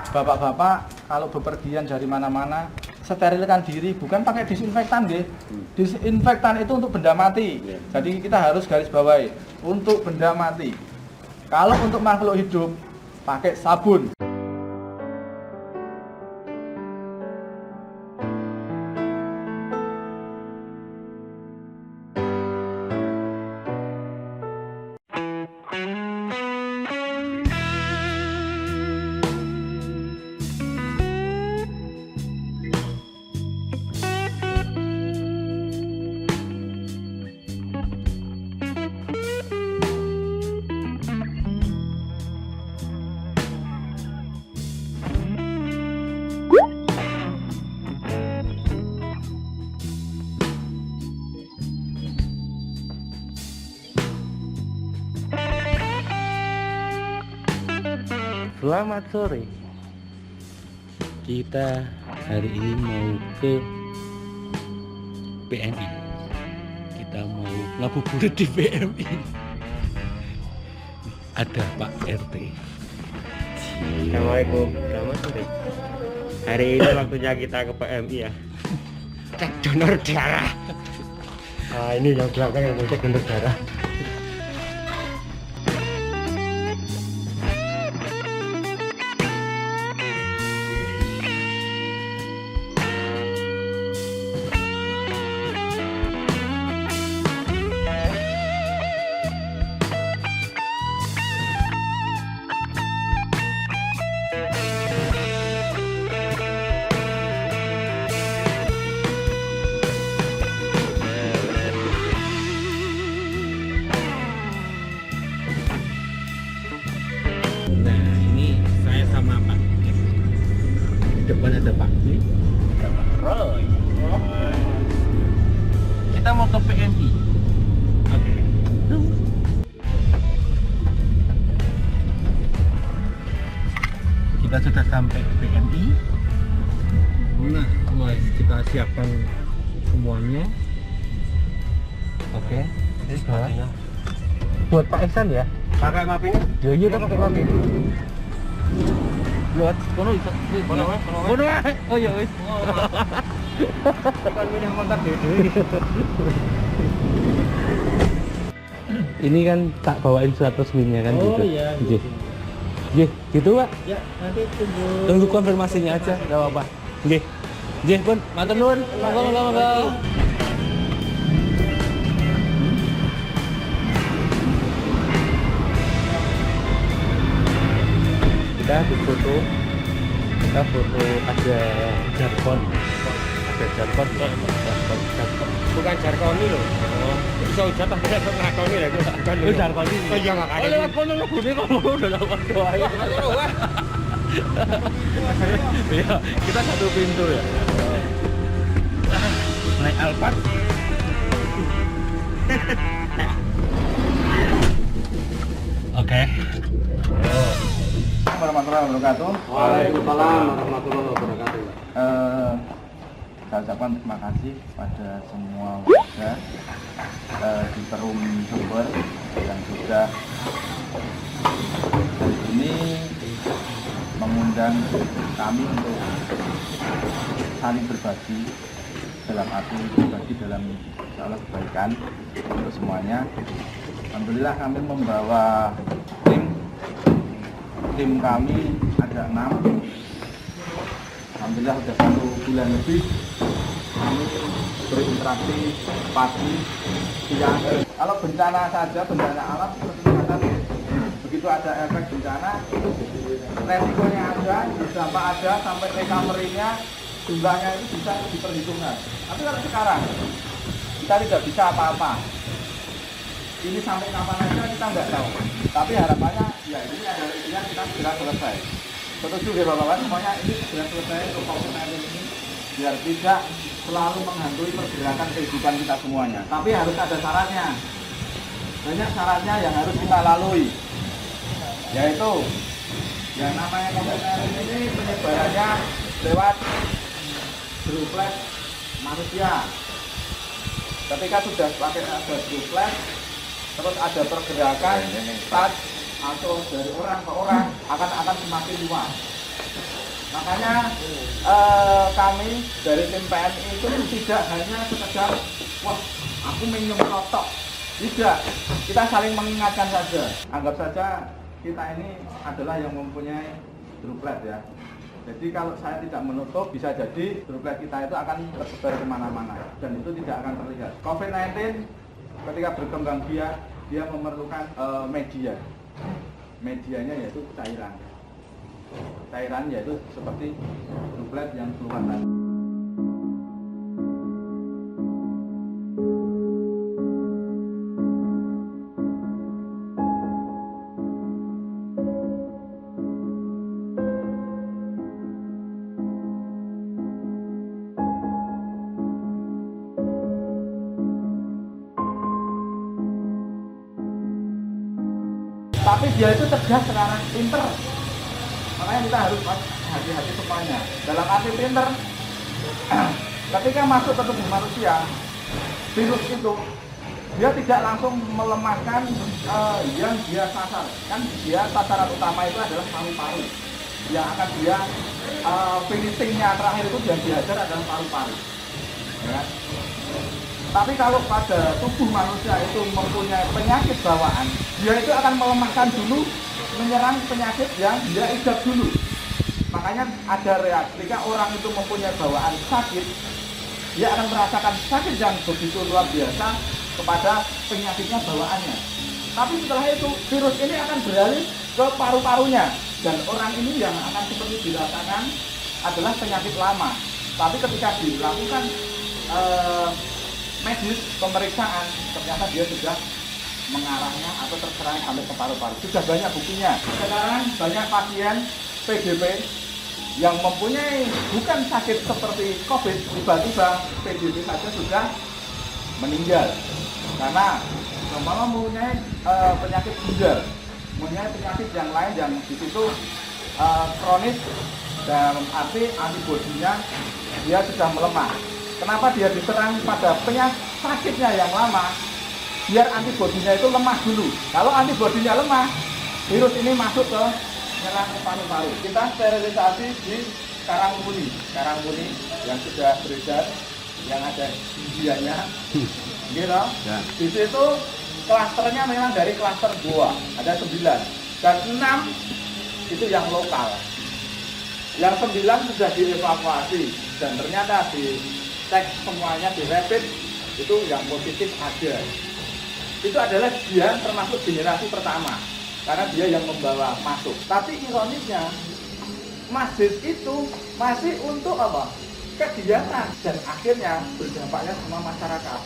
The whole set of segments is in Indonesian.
bapak-bapak kalau bepergian dari mana-mana sterilkan diri, bukan pakai disinfektan nggih. Disinfektan itu untuk benda mati. Jadi kita harus garis bawahi untuk benda mati. Kalau untuk makhluk hidup pakai sabun. Selamat sore. Kita hari ini mau ke PMI. Kita mau ngabuburit di PMI. Ada Pak RT. Assalamualaikum, selamat sore. Hari ini waktunya kita ke PMI ya. Cek donor darah. Nah, ini yang belakang yang mau cek donor darah. Nah, ini saya sama Pak. Di depan ada Pak Roy. Kita mau ke PMI. Oke. Kita sudah sampai ke PMI. Nah, kita siapkan semuanya. Oke. Ini buat Pak Ihsan ya? Pakai mappingnya? Ya iya kita pakai mapping. Buat kono bisa. Kono. Oh ya wis. Bukan milih kontak dede. Ini kan tak bawain surat resminya kan gitu. Oh iya. Nggih, gitu Pak. Ya, nanti tunggu. Tunggu konfirmasinya aja, enggak apa-apa. Nggih. Nggih, Pun. Matur nuwun. Monggo. Kita foto ada jargon. Bukan jarkoni loh. Oh, bisa jatah tidak ngakoni lah itu. Itu jargon ini. Oh iya makanya. Oh, lewat kono lebune kok udah lewat doa. Iya, kita satu pintu ya. Naik Alphard. Oke. Warahmatullahi wabarakatuh. Waalaikumsalam warahmatullahi wabarakatuh. Saya ucapkan terima kasih pada semua warga di Perum Jember yang sudah hari ini mengundang kami untuk saling berbagi dalam arti berbagi dalam insyaallah kebaikan untuk semuanya. Alhamdulillah kami membawa tim kami ada 6. Alhamdulillah sudah 1 bulan lebih kami berinteraksi pagi, siang. Kalau bencana saja, bencana alam seperti kata begitu ada efek bencana, resikonya ada, dampak ada, sampai recovery-nya jumlahnya itu bisa diperhitungkan. Tapi kalau sekarang kita tidak bisa apa-apa. Ini sampai kapan aja kita nggak tahu. Tapi harapannya ya ini adalah intinya kita segera selesai. Setuju ya Bapak-Bapak semuanya, ini segera selesai untuk COVID-19 ini biar tidak selalu menghantui pergerakan kehidupan kita semuanya. Tapi harus ada syaratnya. Banyak syaratnya yang harus kita lalui. Yaitu yang namanya COVID-19 ini penyebarannya lewat droplet manusia. Ketika sudah pakai ada droplet, terus ada pergerakan touch atau dari orang ke orang akan semakin luas. Makanya kami dari tim PMI itu tidak hanya sekedar wah aku menyemprotok, tidak, kita saling mengingatkan saja. Anggap saja kita ini adalah yang mempunyai droplet ya. Jadi kalau saya tidak menutup, bisa jadi droplet kita itu akan tersebar kemana-mana dan itu tidak akan terlihat. COVID-19 ketika berkembang biak, dia memerlukan media. Medianya yaitu cairan. Cairan yaitu seperti droplet yang keluar tadi. Tapi dia itu cerdas sekarang, pinter. Makanya kita harus hati-hati semuanya. Dalam arti pinter, ketika masuk ke tubuh manusia, virus itu dia tidak langsung melemahkan yang dia sasar. Kan dia sasaran utama itu adalah paru-paru. Yang akan dia finishingnya terakhir itu yang dihajar adalah paru-paru. Ya. Tapi kalau pada tubuh manusia itu mempunyai penyakit bawaan, dia itu akan melemahkan dulu, menyerang penyakit yang dia idap dulu. Makanya ada reaksi, ketika orang itu mempunyai bawaan sakit, dia akan merasakan sakit yang begitu luar biasa kepada penyakitnya bawaannya. Tapi setelah itu, virus ini akan beralih ke paru-parunya. Dan orang ini yang akan seperti dirasakan adalah penyakit lama. Tapi ketika dilakukan medis, pemeriksaan, ternyata dia sudah mengarahnya atau terserang sampai ke paru-paru. Sudah banyak buktinya. Sekarang banyak pasien PDP yang mempunyai bukan sakit seperti COVID, tiba-tiba PDP saja sudah meninggal. Karena mempunyai penyakit ginjal, mempunyai penyakit yang lain yang di situ kronis, dalam arti antibodinya dia sudah melemah. Kenapa dia diserang pada penyakit sakitnya yang lama? Biar antibodinya itu lemah dulu. Kalau antibodinya lemah, virus ini masuk ke menyerang ke paru-paru. Kita sterilisasi di Karangmuni yang sudah beredar, yang ada gigiannya, gitu. Ya. Di situ klasternya memang dari klaster Goa, ada 9 dan 6 itu yang lokal. Yang 9 sudah dievakuasi dan ternyata di cek semuanya di rapid itu yang positif ada. Itu adalah dia termasuk generasi pertama karena dia yang membawa masuk. Tapi ironisnya masjid itu masih untuk apa? Kegiatan dan akhirnya berdampaknya sama masyarakat.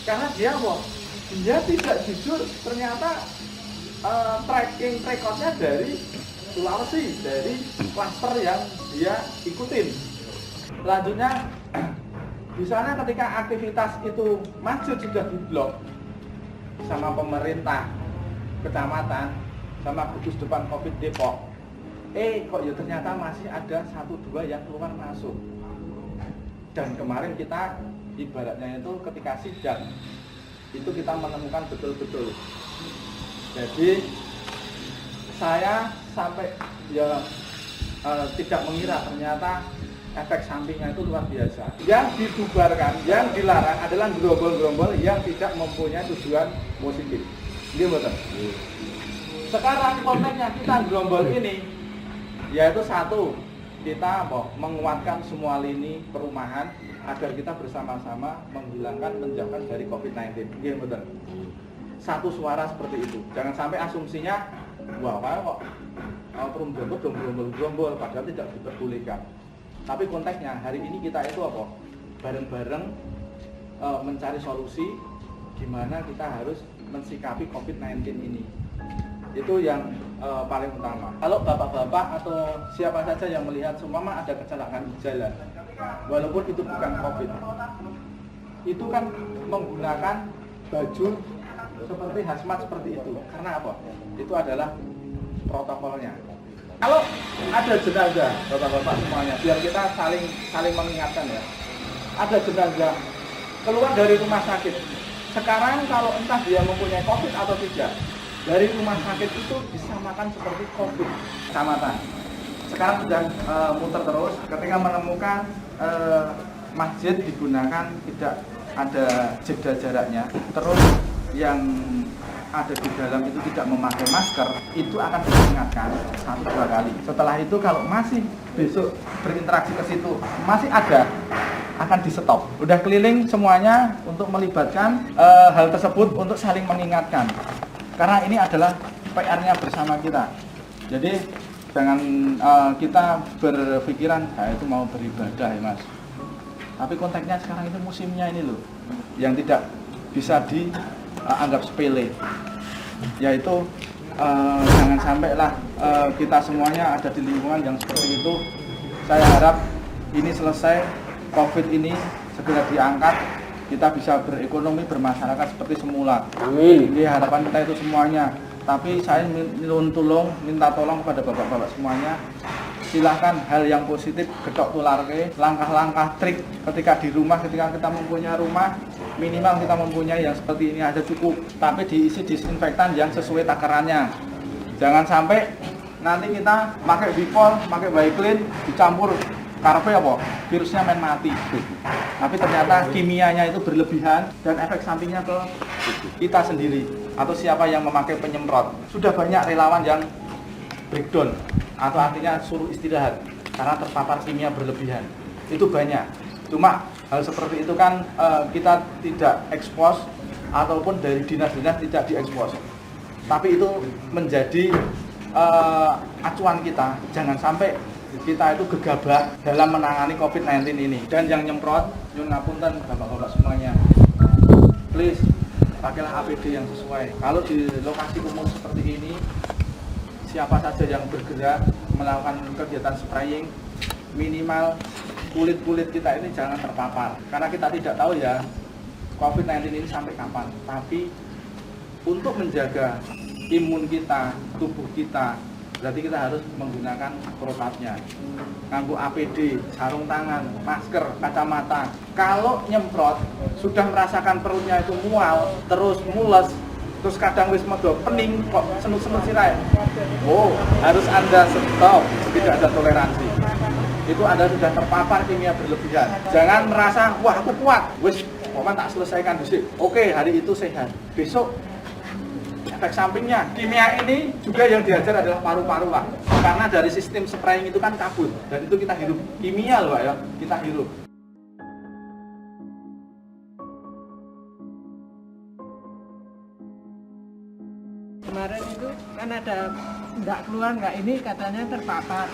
Karena dia apa? Dia tidak jujur ternyata tracking recordnya dari Sulawesi, dari klaster yang dia ikutin. Selanjutnya di sana ketika aktivitas itu masjid sudah diblok sama pemerintah kecamatan sama gugus depan COVID Depok, kok ya ternyata masih ada 1-2 yang keluar masuk. Dan kemarin kita ibaratnya itu ketika sidang itu kita menemukan betul-betul. Jadi saya sampai ya tidak mengira ternyata efek sampingnya itu luar biasa. Yang dibubarkan, yang dilarang adalah gerombol-gerombol yang tidak mempunyai tujuan positif. Iya betul. Sekarang konteksnya kita gerombol ini, yaitu satu, kita menguatkan semua lini perumahan agar kita bersama-sama menghilangkan, menjauhkan dari COVID-19. Iya betul. Satu suara seperti itu. Jangan sampai asumsinya, wah kok gerombol, padahal tidak diperbolehkan. Tapi konteksnya hari ini kita itu apa? Bareng-bareng mencari solusi gimana kita harus mensikapi COVID-19 ini. Itu yang paling utama. Kalau bapak-bapak atau siapa saja yang melihat seumpama ada kecelakaan di jalan, walaupun itu bukan COVID, itu kan menggunakan baju seperti hazmat seperti itu. Karena apa? Itu adalah protokolnya. Kalau ada jenazah, bapak-bapak semuanya, biar kita saling mengingatkan ya. Ada jenazah keluar dari rumah sakit. Sekarang kalau entah dia mempunyai COVID atau tidak, dari rumah sakit itu disamakan seperti COVID. Kecamatan. sekarang sudah muter terus. Ketika menemukan masjid digunakan tidak ada jeda jaraknya, terus yang ada di dalam itu tidak memakai masker, itu akan diingatkan 1-2 kali. Setelah itu kalau masih besok berinteraksi ke situ masih ada, akan di stop. Udah keliling semuanya untuk melibatkan hal tersebut untuk saling mengingatkan. Karena ini adalah PR-nya bersama kita. Jadi jangan kita berpikiran, itu mau beribadah ya mas. Tapi konteksnya sekarang itu musimnya ini loh, yang tidak bisa dianggap sepele. Yaitu jangan sampailah kita semuanya ada di lingkungan yang seperti itu. Saya harap ini selesai, COVID ini segera diangkat, kita bisa berekonomi, bermasyarakat seperti semula. Amin. Ini harapan kita itu semuanya. Tapi saya minta tolong kepada bapak-bapak semuanya, silahkan hal yang positif getok tularke, langkah-langkah trik ketika di rumah, ketika kita mempunyai rumah, minimal kita mempunyai yang seperti ini aja cukup, tapi diisi disinfektan yang sesuai takarannya. Jangan sampai nanti kita pakai Bipol, pakai Baiklin, dicampur karpe apa? Virusnya main mati. Tapi ternyata kimianya itu berlebihan dan efek sampingnya ke kita sendiri atau siapa yang memakai penyemprot. Sudah banyak relawan yang breakdown atau artinya suruh istirahat karena terpapar kimia berlebihan. Itu banyak. Cuma hal seperti itu kan kita tidak ekspos ataupun dari dinas-dinas tidak diekspos. Tapi itu menjadi acuan kita, jangan sampai kita itu gegabah dalam menangani COVID-19 ini. Dan yang nyemprot, nyun ngapunten bapak-bapak semuanya, please pakailah APD yang sesuai. Kalau di lokasi umum seperti ini, siapa saja yang bergerak melakukan kegiatan spraying, minimal kulit-kulit kita ini jangan terpapar. Karena kita tidak tahu ya COVID-19 ini sampai kapan. Tapi untuk menjaga imun kita, tubuh kita, berarti kita harus menggunakan protapnya. Nganggo APD, sarung tangan, masker, kacamata. Kalau nyemprot sudah merasakan perutnya itu mual, terus mules, terus kadang wis medok pening kok senut-senut sirai. Oh, harus Anda stop, tidak ada toleransi. Itu Anda sudah terpapar kimia berlebihan. Jangan merasa, wah aku kuat, wis pokoknya tak selesaikan dhisik. Oke, hari itu sehat. Besok efek sampingnya, kimia ini juga yang diajar adalah paru-paru lah. Karena dari sistem spraying itu kan kabut, dan itu kita hirup. Kimia loh ya, kita hirup. Kemarin itu kan ada nggak keluar nggak ini katanya terpapar.